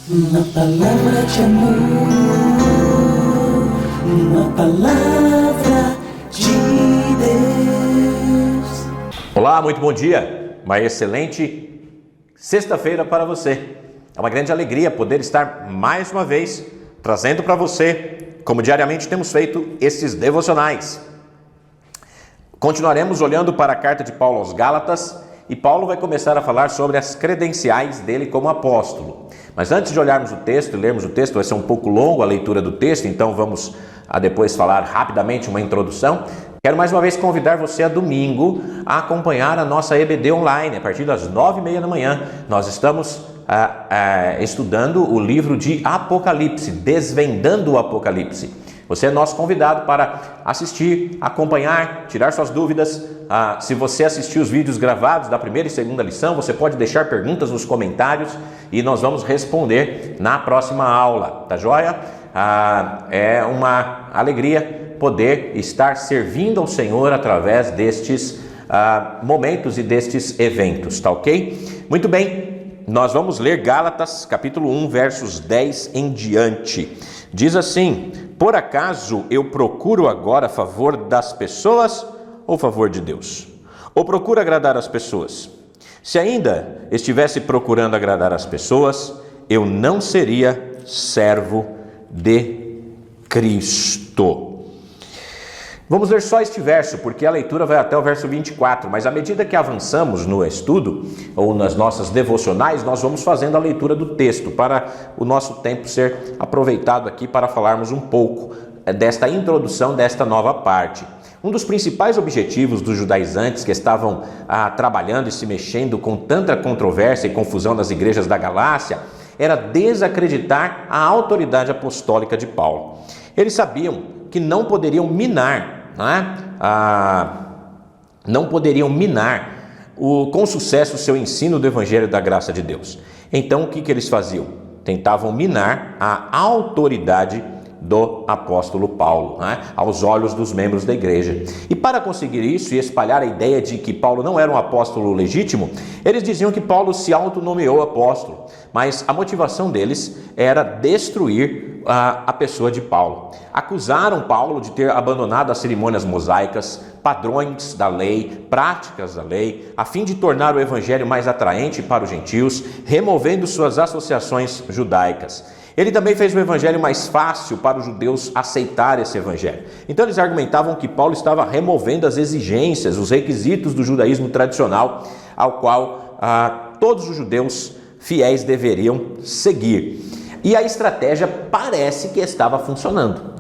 Uma palavra de amor, uma palavra de Deus. Olá, muito bom dia, uma excelente sexta-feira para você. É uma grande alegria poder estar mais uma vez trazendo para você, como diariamente temos feito, esses devocionais. Continuaremos olhando para a carta de Paulo aos Gálatas e Paulo vai começar a falar sobre as credenciais dele como apóstolo. Mas antes de olharmos o texto e lermos o texto, vai ser um pouco longo a leitura do texto, então vamos depois falar rapidamente uma introdução. Quero mais uma vez convidar você a domingo a acompanhar a nossa EBD online, a partir das 9h30 da manhã. Nós estamos estudando o livro de Apocalipse, Desvendando o Apocalipse. Você é nosso convidado para assistir, acompanhar, tirar suas dúvidas. Se você assistiu os vídeos gravados da primeira e segunda lição, você pode deixar perguntas nos comentários e nós vamos responder na próxima aula, tá joia? É uma alegria poder estar servindo ao Senhor através destes momentos e destes eventos, tá ok? Muito bem, nós vamos ler Gálatas capítulo 1, versos 10 em diante. Diz assim: por acaso eu procuro agora favor das pessoas ou favor de Deus? Ou procuro agradar as pessoas? Se ainda estivesse procurando agradar as pessoas, eu não seria servo de Cristo. Vamos ler só este verso, porque a leitura vai até o verso 24, mas à medida que avançamos no estudo, ou nas nossas devocionais, nós vamos fazendo a leitura do texto, para o nosso tempo ser aproveitado aqui para falarmos um pouco desta introdução, desta nova parte. Um dos principais objetivos dos judaizantes que estavam trabalhando e se mexendo com tanta controvérsia e confusão nas igrejas da Galácia, era desacreditar a autoridade apostólica de Paulo. Eles sabiam que não poderiam minar com sucesso o seu ensino do Evangelho da Graça de Deus. Então o que eles faziam? Tentavam minar a autoridade do apóstolo Paulo, aos olhos dos membros da igreja. E para conseguir isso e espalhar a ideia de que Paulo não era um apóstolo legítimo, eles diziam que Paulo se autonomeou apóstolo, mas a motivação deles era destruir a pessoa de Paulo. Acusaram Paulo de ter abandonado as cerimônias mosaicas, padrões da lei, práticas da lei, a fim de tornar o evangelho mais atraente para os gentios, removendo suas associações judaicas. Ele também fez o evangelho mais fácil para os judeus aceitar esse evangelho. Então eles argumentavam que Paulo estava removendo as exigências, os requisitos do judaísmo tradicional, ao qual todos os judeus fiéis deveriam seguir. E a estratégia parece que estava funcionando,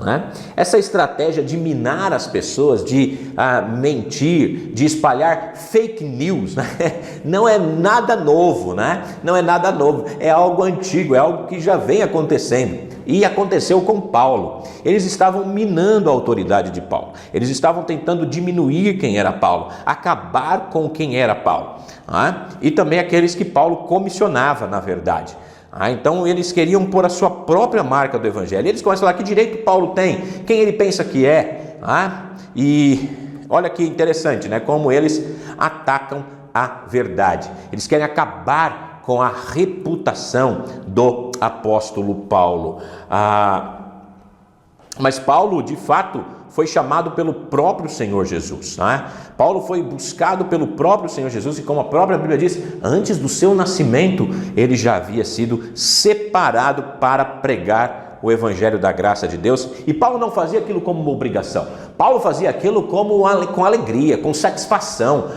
Essa estratégia de minar as pessoas, de mentir, de espalhar fake news, não é nada novo, Não é nada novo, é algo antigo, é algo que já vem acontecendo. E aconteceu com Paulo. Eles estavam minando a autoridade de Paulo. Eles estavam tentando diminuir quem era Paulo, acabar com quem era Paulo. E também aqueles que Paulo comissionava, na verdade. Então eles queriam pôr a sua própria marca do evangelho. Eles começam a falar: que direito Paulo tem? Quem ele pensa que é? E olha que interessante, como eles atacam a verdade. Eles querem acabar com a reputação do apóstolo Paulo. Mas Paulo, de fato, foi chamado pelo próprio Senhor Jesus. Paulo foi buscado pelo próprio Senhor Jesus e, como a própria Bíblia diz, antes do seu nascimento, ele já havia sido separado para pregar o Evangelho da graça de Deus. E Paulo não fazia aquilo como uma obrigação. Paulo fazia aquilo com alegria, com satisfação,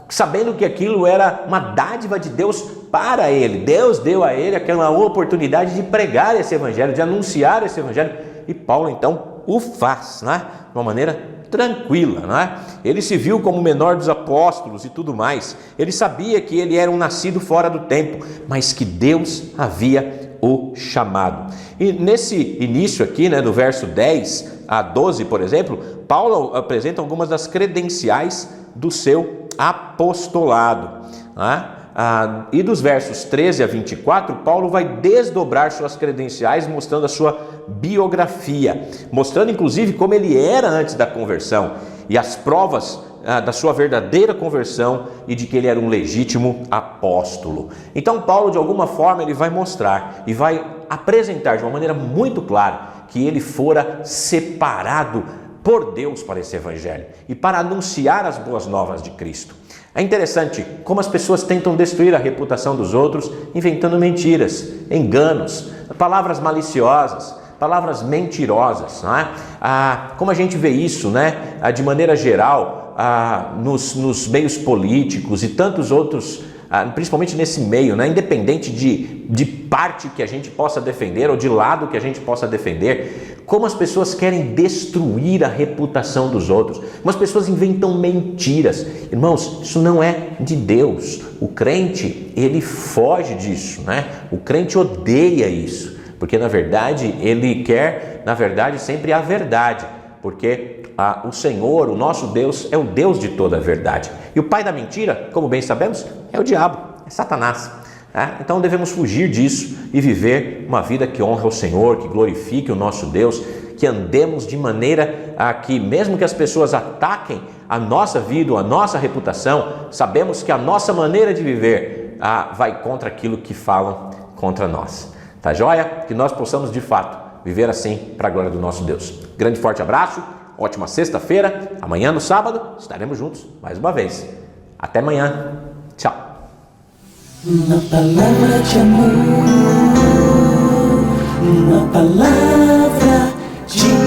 sabendo que aquilo era uma dádiva de Deus para ele. Deus deu a ele aquela oportunidade de pregar esse Evangelho, de anunciar esse Evangelho. E Paulo, então, o faz, de uma maneira tranquila, Ele se viu como o menor dos apóstolos e tudo mais. Ele sabia que ele era um nascido fora do tempo, mas que Deus havia o chamado. E nesse início aqui, do verso 10 a 12, por exemplo, Paulo apresenta algumas das credenciais do seu apostolado. E dos versos 13 a 24, Paulo vai desdobrar suas credenciais, mostrando a sua biografia, mostrando inclusive como ele era antes da conversão e as provas da sua verdadeira conversão e de que ele era um legítimo apóstolo. Então Paulo, de alguma forma, ele vai mostrar e vai apresentar de uma maneira muito clara que ele fora separado por Deus para esse evangelho e para anunciar as boas novas de Cristo. É interessante como as pessoas tentam destruir a reputação dos outros inventando mentiras, enganos, palavras maliciosas, palavras mentirosas, não é? Como a gente vê isso, né? De maneira geral, nos meios políticos e tantos outros, principalmente nesse meio, né? Independente de parte que a gente possa defender ou de lado que a gente possa defender, como as pessoas querem destruir a reputação dos outros, como as pessoas inventam mentiras. Irmãos, isso não é de Deus. O crente, ele foge disso, né? O crente odeia isso. Porque, na verdade, ele quer, sempre a verdade. Porque o Senhor, o nosso Deus, é o Deus de toda a verdade. E o pai da mentira, como bem sabemos, é o diabo, é Satanás. Então, devemos fugir disso e viver uma vida que honra o Senhor, que glorifique o nosso Deus, que andemos de maneira que, mesmo que as pessoas ataquem a nossa vida, a nossa reputação, sabemos que a nossa maneira de viver vai contra aquilo que falam contra nós. Tá joia? Que nós possamos de fato viver assim para a glória do nosso Deus. Grande forte abraço, ótima sexta-feira. Amanhã no sábado estaremos juntos mais uma vez. Até amanhã. Tchau. Uma palavra de amor, uma palavra de